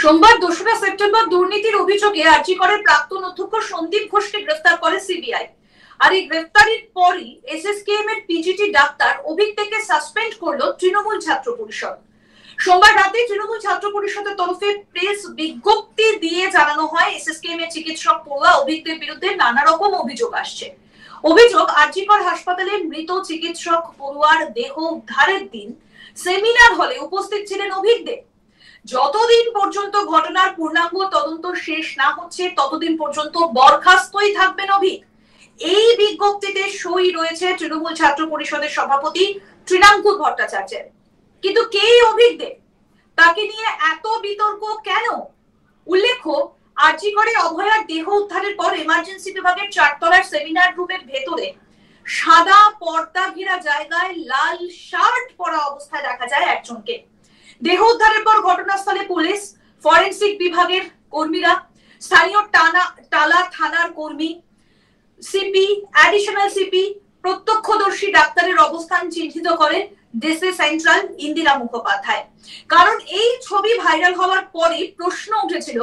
সোমবার ২রা সেপ্টেম্বর দুর্নীতির অভিযোগে আরজি করের প্রাক্তন অধ্যক্ষ সন্দীপ ঘোষকে গ্রেফতার করে সিবিআই। আর এই গ্রেফতারির পরই এসএসকেএম এর পিজিটি ডাক্তার অভিজ্ঞকে সাসপেন্ড করলো তৃণমূল ছাত্র পরিষদ। সোমবার রাতে তৃণমূল ছাত্র পরিষদের তরফে প্রেস বিজ্ঞপ্তি দিয়ে জানানো হয় এসএসকেএম এর চিকিৎসক পড়ুয়া অভিজ্ঞের বিরুদ্ধে নানা রকম অভিযোগ আসছে। অভিযোগ, আরজি কর হাসপাতালে মৃত চিকিৎসক পড়ুয়ার দেহ উদ্ধারের দিন সেমিনার হলে উপস্থিত ছিলেন অভিজ্ঞ। যতদিন পর্যন্ত ঘটনার পূর্ণাঙ্গ তদন্ত শেষ না হচ্ছে ততদিন পর্যন্ত বরখাস্তই থাকবেন অভিক। এই বিজ্ঞপ্তিতে সই রয়েছে তৃণমূল ছাত্র পরিষদের সভাপতি তৃণাঙ্কুর ভট্টাচার্যের। কিন্তু কে অভিজ্ঞ, তাকে নিয়ে এত বিতর্ক কেন? উল্লেখ্য, আরজি করে অভয়ার দেহ উদ্ধারের পর এমার্জেন্সি বিভাগের 4 তলার সেমিনার রুমের ভেতরে সাদা পর্দা ঘেরা জায়গায় লাল শার্ট পরা অবস্থায় দেখা যায় একজনকে। দেহ উদ্ধারের পর ঘটনাস্থলে পুলিশ, ফরেনসিক বিভাগের কর্মীরা, স্থানীয় টালা থানার কর্মী, সিপি, অ্যাডিশনাল সিপি, প্রত্যক্ষদর্শী ডাক্তারের অবস্থান চিহ্নিত করেন ডিসি সেন্ট্রাল ইন্দিরা মুখোপাধ্যায়। কারণ এই ছবি ভাইরাল হওয়ার পরই প্রশ্ন উঠেছিল,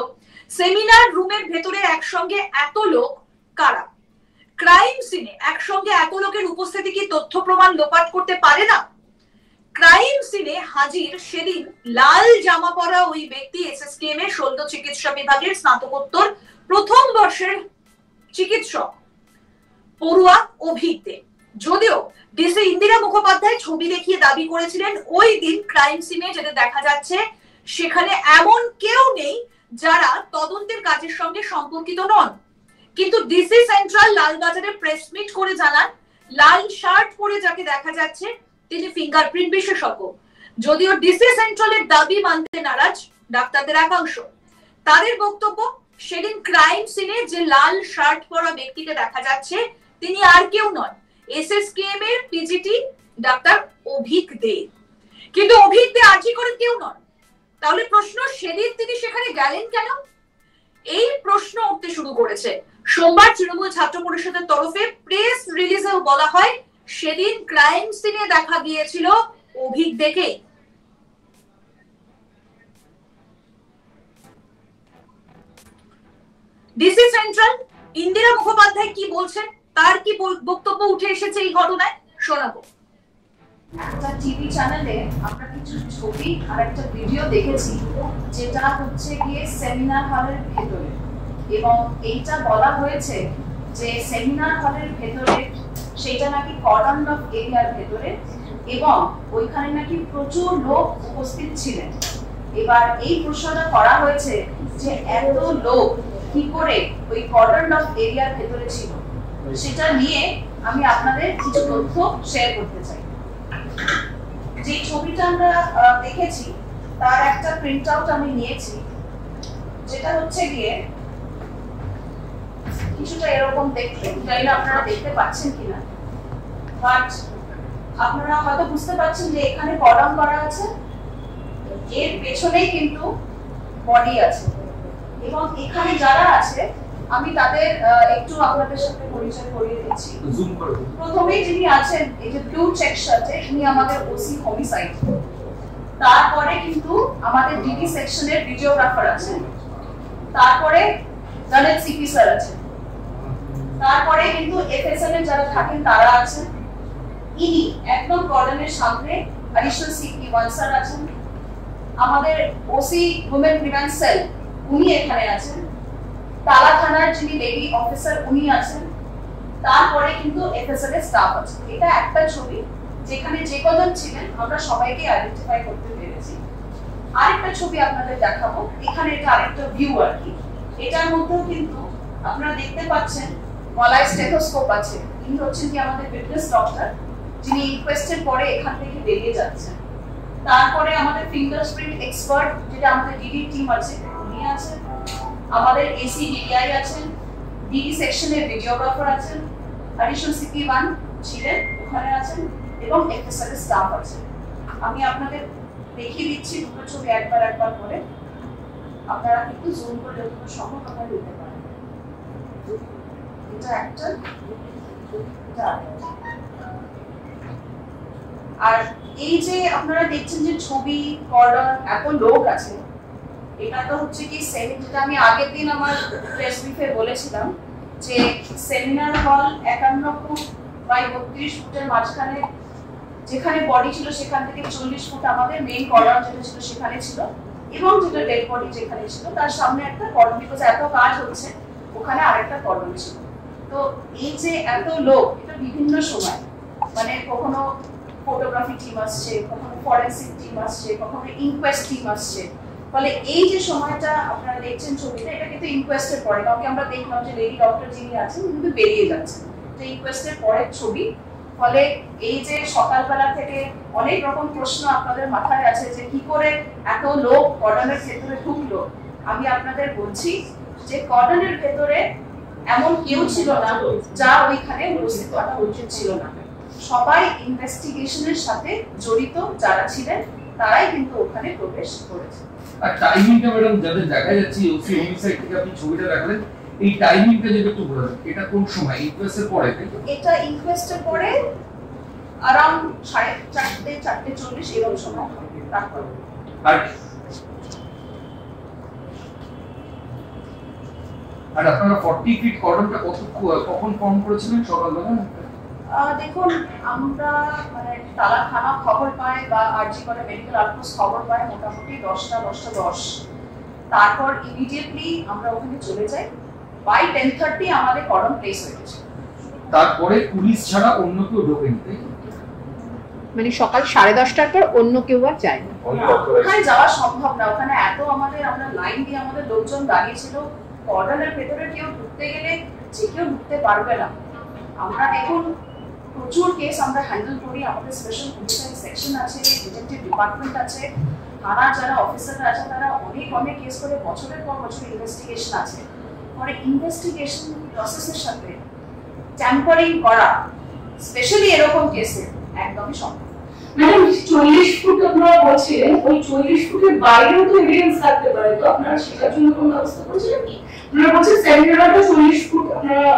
সেমিনার রুমের ভেতরে একসঙ্গে এত লোক কারা? ক্রাইম সিনে একসঙ্গে এত লোকের উপস্থিতি কি তথ্য প্রমাণ লোপাট করতে পারে না? ক্রাইম সিনে হাজির সেদিন লাল জামা পরা ওই ব্যক্তি এসএসকেএম এর শল্য চিকিৎসা বিভাগের স্নাতকোত্তর প্রথম বর্ষের চিকিৎসক পড়ুয়া অভিজ্ঞ। যদিও ডিসি ইন্দিরা মুখোপাধ্যায় ছবি দেখিয়ে দাবি করেছিলেন ওই দিন ক্রাইম সিনে যেটা দেখা যাচ্ছে সেখানে এমন কেউ নেই যারা তদন্তের কাজের সঙ্গে সম্পর্কিত নন। কিন্তু ডিসি সেন্ট্রাল লালবাজারে প্রেস মিট করে জানান, লাল শার্ট পরে যাকে দেখা যাচ্ছে তিনি ফিঙ্গারপ্রিন্ট বিশেষজ্ঞ। যদিও ডিসি সেন্ট্রালের দাবি মানতে নারাজ ডাক্তারদের একাংশ। তাদের বক্তব্য, সেদিন ক্রাইম সিনে যে লাল শার্ট পরা ব্যক্তিকে দেখা যাচ্ছে তিনি আর কেউ নন, এসএসকেএম এর পিজিটি ডাক্তার অভিক দে। কিন্তু অভিক দে আরজি করেন কেউ নন। তাহলে প্রশ্ন, সেদিন তিনি সেখানে গেলেন কেন? এই প্রশ্ন উঠতে শুরু করেছে। সোমবার তৃণমূল ছাত্র পরিষদের তরফে প্রেস রিলিজেও বলা হয়, সেদিন ক্রাইম সিনে দেখা গিয়েছিল অভিক দেকে। ডিসি সেন্ট্রাল ইন্দিরা মুখোপাধ্যায় কি বলছেন, তার কি বক্তব্য উঠে এসেছে এই ঘটনায়, শোনাবো। একটা টিভি চ্যানেলে আমরা কিছু ছবি আর একটা ভিডিও দেখেছি যেটা হচ্ছে গিয়ে সেমিনার হলের ভেতরে, এবং এইটা বলা হয়েছে যে সেমিনার হলের ভেতরে সেটা নাকি কর্ডন অফ এরিয়ার ভেতরে, এবং ওইখানে নাকি প্রচুর লোক উপস্থিত ছিলেন। এবার এই প্রশ্নটা করা হয়েছে যে এত লোক কি করে ওই কর্ডন অফ এরিয়ার ভেতরে ছিল, সেটা নিয়ে আমি আপনাদের কিছু তথ্য শেয়ার করতে চাই। যে ছবিটা আমরা দেখেছি তার একটা প্রিন্ট আউট আমি নিয়েছি, যেটা হচ্ছে গিয়ে কিছুটা এরকম দেখতে, জানি না আপনারা দেখতে পাচ্ছেন কিনা, বাট আপনারা হয়তো বুঝতে পারছেন যে এখানে কর্ডন করা আছে, এর পেছনেই কিন্তু বডি আছে, এবং এখানে যারা আছে আমি তাদের একটু আপনাদের সাথে পরিচয় করিয়ে দিচ্ছি। প্রথমেই যিনি আছেন এই যে ব্লু চেক শার্টে, ইনি আমাদের ওসি হোমিসাইড। তারপরে কিন্তু আমাদের ডিডি সেকশনের ভিডিওগ্রাফার আছেন, তারপরে জেনারেল সিপি স্যার আছেন, তারপরে কিন্তু এফএসএল এর যারা থাকেন তারা আছেন। ইনি একদম কর্ডনের সামনে অ্যাডিশনাল সিপি 1 স্যার আছেন, আমাদের ওসি উইমেন গ্রিভেন্স সেল উনি এখানে আছেন, টালা থানার যিনি লেডি অফিসার উনি আছেন, তারপরে কিন্তু এফএসএল এর স্টাফ আছে। এটা একটা ছবি যেখানে যে কজন ছিলেন আমরা সবাইকে আইডেন্টিফাই করতে পেরেছি। আরেকটা ছবি আপনাদের দেখাবো, এখানে এটা আরেকটা ভিউ আর কি। এটার মধ্যেও কিন্তু আপনারা দেখতে পাচ্ছেন গলায় স্টেথোস্কোপ আছে, ইনি হচ্ছেন কি আমাদের উইটনেস ডক্টর, যিনি ইনকোয়েস্টের পরে এখান থেকে বেরিয়ে যাচ্ছেন। তারপরে আমাদের ফিঙ্গারপ্রিন্ট এক্সপার্ট যেটা আমাদের ডিডি টিম আছে উনি আছেন, আমাদের এসি ডিআই আছেন, ডিডি সেকশনের ভিডিওগ্রাফার আছেন, অ্যাডিশনাল সিপি 1 ছিলেন ওখানে আছেন, এবং এফএসএল এর স্টাফ আছে। আমি আপনাদের দেখিয়ে দিচ্ছি দুটো ছবি একবার করে, আপনারা কিন্তু জুম করে যতটুকু সম্ভব আপনারা নিতে পারেন। এটা একটা, এটা আর এই যে আপনারা দেখছেন যে ছবি, কর্ডন, এত লোক আছে, এটা তো হচ্ছে কি যেটা আমি আগের দিন আমার প্রেস ব্রিফে বলেছিলাম যে সেমিনার হল 51 ফুট বাই 32 ফুটের মাঝখানে যেখানে বডি ছিল সেখান থেকে 40 ফুট আমাদের মেইন কর্ডন যেটা ছিল সেখানে ছিল, এবং যেটা ডেড বডি যেখানে ছিল তার সামনে একটা কর্ডন, বিকজ এত কাজ হচ্ছে ওখানে আরেকটা কর্ডন ছিল। তো এই যে এত লোক, এটা বিভিন্ন সময়, মানে কখনো ফটোগ্রাফি টিম আসছে, কখনো ফরেন্সিক টিম আসছে, কখনো ইনকোয়েস্ট টিম আসছে, ফলে এই যে সময়টা আপনারা দেখছেন ছবিটা, এটা কিন্তু ইনকোয়েস্টের পরে, কারণ আমরা দেখলাম যে লেডি ডক্টর যিনি আছেন কিন্তু বেরিয়ে যাচ্ছেন, তো ইনকোয়েস্টের পরের ছবি। ফলে এই যে সকালবেলা থেকে অনেক রকম প্রশ্ন আপনাদের মাথায় আছে যে কি করে এত লোক কর্ডনের ভেতরে ঢুকলো, আমি আপনাদের বলছি যে কর্ডনের ভেতরে এমন কেউ ছিল না যা ওইখানে উপস্থিত থাকা উচিত ছিল না। সবাই ইনভেস্টিগেশনের সাথে জড়িত যারা ছিলেন তারাই কিন্তু ওখানে প্রবেশ করেছে। আর টাইমিংটা ম্যাডাম যাদের দেখা যাচ্ছে ওসি হোমিসাইড থেকে আপনি ছবিটা দেখালেন, এই টাইমিংটা যদি একটু বলে দেন, এটা কোন সময়? ইনকোয়েস্টের পরে? এটা ইনকোয়েস্টের পরে अराउंड 4:30 4:40 এরকম সময় তারপর। আর আপনারা 40 ফিট কর্ডনটা কখন ফর্ম করেছিলেন? সকালবেলা? দেখুন, আমরা মানে তালাখানা খবর পাই বা আরজি করে মেডিকেল আউটপোস্ট খবর পাই মোটামুটি 10টা 10:10। তারপর ইমিডিয়েটলি আমরা ওখানে চলে যাই। বাই 10:30 আমাদের কর্ডন প্লেস হয়ে গেছে। তারপরে পুলিশ ছাড়া অন্য কেউ ঢোকেনি, তাই? মানে সকাল 10:30টার পর অন্য কেউ আর যায় না, ওখানে যাওয়া সম্ভব না। ওখানে এত আমরা লাইন দিয়ে আমাদের লোকজন দাঁড়িয়ে ছিল। কর্ডনের ভেতরে কেউ ঢুকতে গেলে যে কেউ ঢুকতে পারবে না। আমরা দেখুন প্রচুর কেস আমরা হ্যান্ডেল করি, আমাদের স্পেশাল পুলিশ সেকশন আছে, ডিটেকটিভ ডিপার্টমেন্ট আছে, থানা যারা অফিসাররা আছে তারা অনেক কেস করে বছরের পর বছর ইনভেস্টিগেশন আছে। পরে ইনভেস্টিগেশন প্রসেসের সাথে ট্যাম্পারিং করা, স্পেশালি এরকম কেসে একদমই সম্ভব। ম্যাডাম 40 ফুট আপনারা বলছিলেন, ওই 40 ফুটের বাইরেও তো এভিডেন্স থাকতে পারে, তো আপনারা সেটার জন্য কোনো ব্যবস্থা করেছিলেন কি? আপনারা বলছেন সেমিনারটা 40 ফুট আপনারা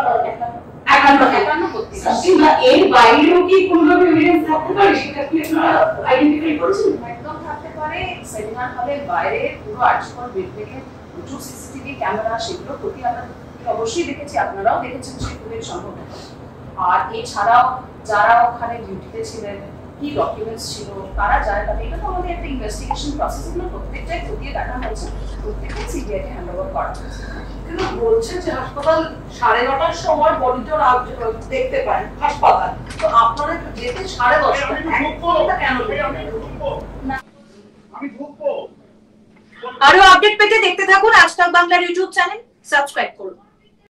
51 করতে কিংবা এর বাইরেও কি কোনোভাবে এভিডেন্স থাকতে পারে, সেটা কি আপনারা আইডেন্টিফাই করেছেন? একদম থাকতে পারে। সেমিনার হলের বাইরে পুরো আর্টস্কোর বিল্ডিংয়ে প্রচুর সিসিটিভি ক্যামেরা, সেগুলো প্রতি আমরা অবশ্যই দেখেছি, আপনারাও দেখেছেন সেই ফুটেজ সম্ভবত। আর এছাড়াও যারা ওখানে ডিউটিতে ছিলেন, কি ডকুমেন্টস ছিল, কারা যায়, তাহলে এটা তো আমাদের একটা ইনভেস্টিগেশন প্রসেস, এগুলো প্রত্যেকটাই খতিয়ে দেখা হয়েছে, প্রত্যেকটাই সিবিআইকে হ্যান্ড ওভার করা হয়েছে। কিন্তু বলছে যে হাসপাতাল 9:30টার সময় বডিটা দেখতে পান হাসপাতাল, তো আপনারা যেতে 10:30 কেন? আরো আপডেট পেতে দেখতে থাকুন আজ তাক বাংলার ইউটিউব চ্যানেল, সাবস্ক্রাইব করুন।